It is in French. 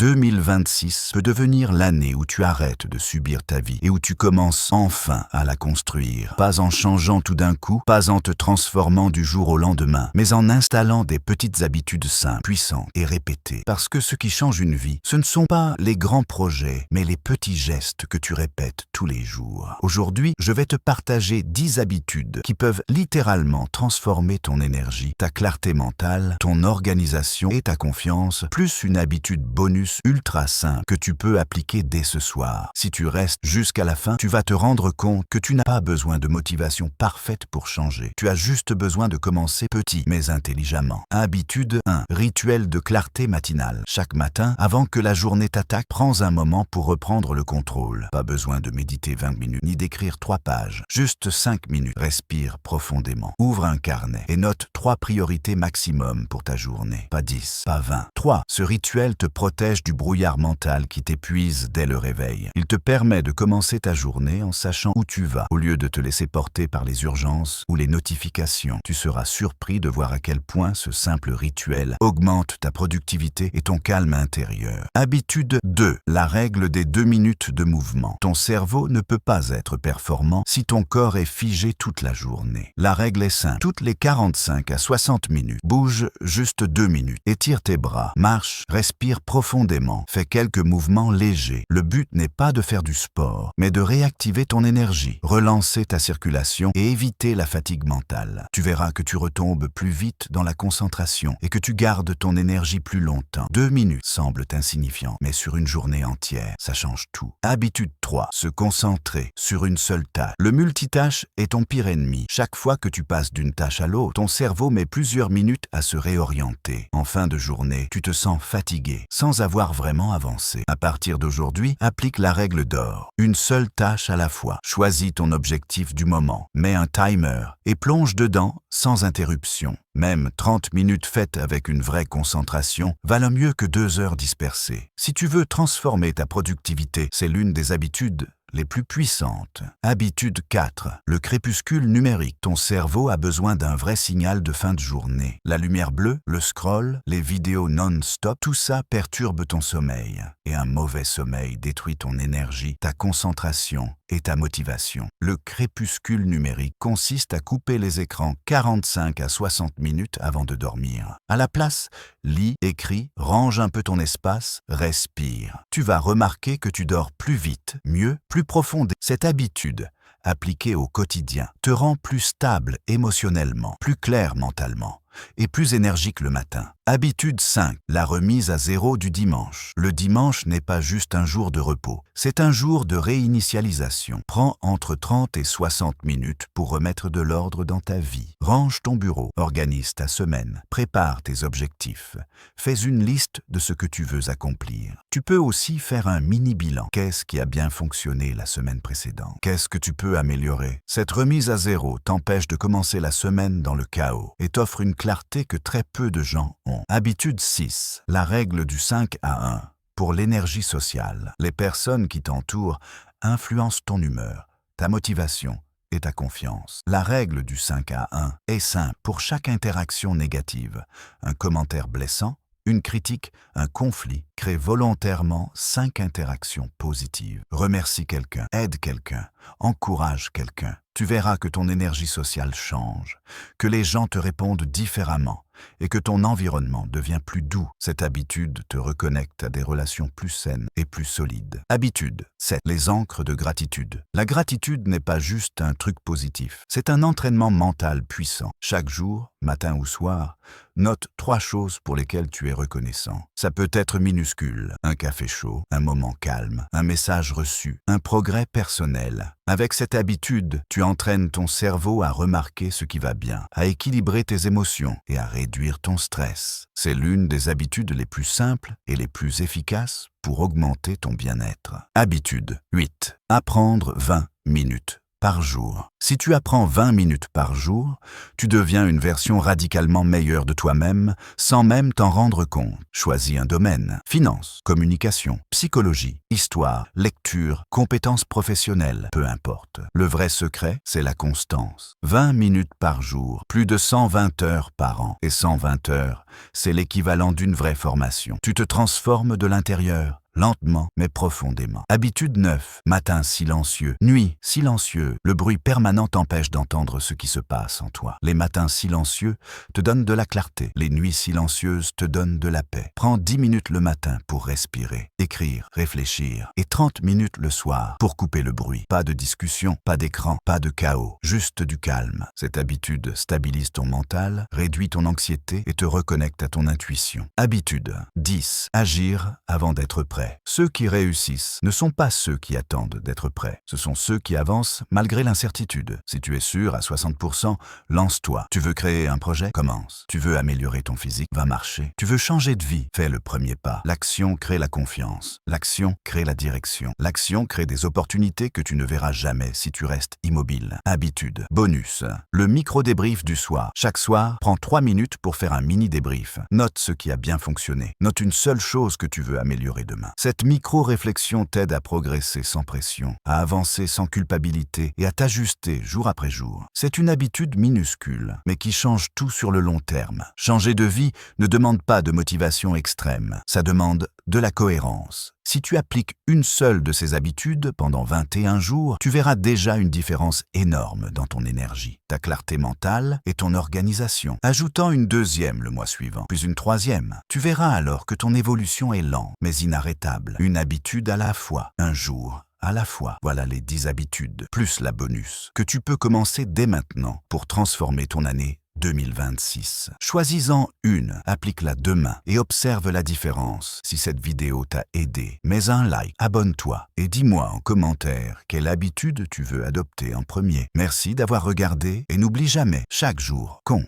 2026 peut devenir l'année où tu arrêtes de subir ta vie et où tu commences enfin à la construire. Pas en changeant tout d'un coup, pas en te transformant du jour au lendemain, mais en installant des petites habitudes simples, puissantes et répétées. Parce que ce qui change une vie, ce ne sont pas les grands projets, mais les petits gestes que tu répètes tous les jours. Aujourd'hui, je vais te partager 10 habitudes qui peuvent littéralement transformer ton énergie, ta clarté mentale, ton organisation et ta confiance, plus une habitude bonus ultra simple que tu peux appliquer dès ce soir. Si tu restes jusqu'à la fin, tu vas te rendre compte que tu n'as pas besoin de motivation parfaite pour changer. Tu as juste besoin de commencer petit, mais intelligemment. Habitude 1. Rituel de clarté matinale. Chaque matin, avant que la journée t'attaque, prends un moment pour reprendre le contrôle. Pas besoin de méditer 20 minutes, ni d'écrire 3 pages. Juste 5 minutes. Respire profondément. Ouvre un carnet et note 3 priorités maximum pour ta journée. Pas 10, pas 20. 3. Ce rituel te protège du brouillard mental qui t'épuise dès le réveil. Il te permet de commencer ta journée en sachant où tu vas, au lieu de te laisser porter par les urgences ou les notifications. Tu seras surpris de voir à quel point ce simple rituel augmente ta productivité et ton calme intérieur. Habitude 2. La règle des 2 minutes de mouvement. Ton cerveau ne peut pas être performant si ton corps est figé toute la journée. La règle est simple. Toutes les 45 à 60 minutes, bouge juste 2 minutes. Étire tes bras, marche, respire profondément. Fais quelques mouvements légers. Le but n'est pas de faire du sport, mais de réactiver ton énergie, relancer ta circulation et éviter la fatigue mentale. Tu verras que tu retombes plus vite dans la concentration et que tu gardes ton énergie plus longtemps. 2 minutes semblent insignifiantes, mais sur une journée entière, ça change tout. Habitude 3. Se concentrer sur une seule tâche. Le multitâche est ton pire ennemi. Chaque fois que tu passes d'une tâche à l'autre, ton cerveau met plusieurs minutes à se réorienter. En fin de journée, tu te sens fatigué, sans avoir vraiment avancé. À partir d'aujourd'hui, applique la règle d'or. Une seule tâche à la fois. Choisis ton objectif du moment. Mets un timer et plonge dedans sans interruption. Même 30 minutes faites avec une vraie concentration valent mieux que 2 heures dispersées. Si tu veux transformer ta productivité, c'est l'une des habitudes les plus puissantes. Habitude 4. Le crépuscule numérique. Ton cerveau a besoin d'un vrai signal de fin de journée. La lumière bleue, le scroll, les vidéos non-stop, tout ça perturbe ton sommeil. Et un mauvais sommeil détruit ton énergie, ta concentration et ta motivation. Le crépuscule numérique consiste à couper les écrans 45 à 60 minutes avant de dormir. À la place, lis, écris, range un peu ton espace, respire. Tu vas remarquer que tu dors plus vite, mieux, plus profond. Cette habitude, appliquée au quotidien, te rend plus stable émotionnellement, plus clair mentalement et plus énergique le matin. Habitude 5. La remise à zéro du dimanche. Le dimanche n'est pas juste un jour de repos, c'est un jour de réinitialisation. Prends entre 30 et 60 minutes pour remettre de l'ordre dans ta vie. Range ton bureau, organise ta semaine, prépare tes objectifs. Fais une liste de ce que tu veux accomplir. Tu peux aussi faire un mini-bilan. Qu'est-ce qui a bien fonctionné la semaine précédente? Qu'est-ce que tu peux améliorer? Cette remise à zéro t'empêche de commencer la semaine dans le chaos et t'offre une clarté que très peu de gens ont. Habitude 6. La règle du 5 à 1. Pour l'énergie sociale, les personnes qui t'entourent influencent ton humeur, ta motivation et ta confiance. La règle du 5 à 1 est simple. Pour chaque interaction négative, un commentaire blessant, une critique, un conflit, crée volontairement 5 interactions positives. Remercie quelqu'un, aide quelqu'un, encourage quelqu'un. Tu verras que ton énergie sociale change, que les gens te répondent différemment et que ton environnement devient plus doux. Cette habitude te reconnecte à des relations plus saines et plus solides. Habitude 7. Les ancres de gratitude. La gratitude n'est pas juste un truc positif, c'est un entraînement mental puissant. Chaque jour, matin ou soir, note 3 choses pour lesquelles tu es reconnaissant. Ça peut être minuscule, un café chaud, un moment calme, un message reçu, un progrès personnel. Avec cette habitude, tu entraînes ton cerveau à remarquer ce qui va bien, à équilibrer tes émotions et à réduire ton stress. C'est l'une des habitudes les plus simples et les plus efficaces pour augmenter ton bien-être. Habitude 8. Apprendre 20 minutes par jour. Si tu apprends 20 minutes par jour, tu deviens une version radicalement meilleure de toi-même sans même t'en rendre compte. Choisis un domaine: finance, communication, psychologie, histoire, lecture, compétences professionnelles, peu importe. Le vrai secret, c'est la constance. 20 minutes par jour, plus de 120 heures par an. Et 120 heures, c'est l'équivalent d'une vraie formation. Tu te transformes de l'intérieur, lentement mais profondément. Habitude 9. Matin silencieux. Nuit silencieux. Le bruit permanent t'empêche d'entendre ce qui se passe en toi. Les matins silencieux te donnent de la clarté. Les nuits silencieuses te donnent de la paix. Prends 10 minutes le matin pour respirer, écrire, réfléchir. Et 30 minutes le soir pour couper le bruit. Pas de discussion, pas d'écran, pas de chaos. Juste du calme. Cette habitude stabilise ton mental, réduit ton anxiété et te reconnecte à ton intuition. Habitude 10. Agir avant d'être prêt. Ceux qui réussissent ne sont pas ceux qui attendent d'être prêts. Ce sont ceux qui avancent malgré l'incertitude. Si tu es sûr à 60%, lance-toi. Tu veux créer un projet? Commence. Tu veux améliorer ton physique? Va marcher. Tu veux changer de vie? Fais le premier pas. L'action crée la confiance. L'action crée la direction. L'action crée des opportunités que tu ne verras jamais si tu restes immobile. Habitude. Bonus. Le micro-débrief du soir. Chaque soir, prends 3 minutes pour faire un mini-débrief. Note ce qui a bien fonctionné. Note une seule chose que tu veux améliorer demain. Cette micro-réflexion t'aide à progresser sans pression, à avancer sans culpabilité et à t'ajuster jour après jour. C'est une habitude minuscule, mais qui change tout sur le long terme. Changer de vie ne demande pas de motivation extrême, ça demande de la cohérence. Si tu appliques une seule de ces habitudes pendant 21 jours, tu verras déjà une différence énorme dans ton énergie, ta clarté mentale et ton organisation. Ajoutant une deuxième le mois suivant, puis une troisième, tu verras alors que ton évolution est lente, mais inarrêtable. Une habitude à la fois, un jour à la fois. Voilà les 10 habitudes, plus la bonus, que tu peux commencer dès maintenant pour transformer ton année 2026. Choisis-en une, applique-la demain et observe la différence. Si cette vidéo t'a aidé, mets un like, abonne-toi et dis-moi en commentaire quelle habitude tu veux adopter en premier. Merci d'avoir regardé et n'oublie jamais, chaque jour compte.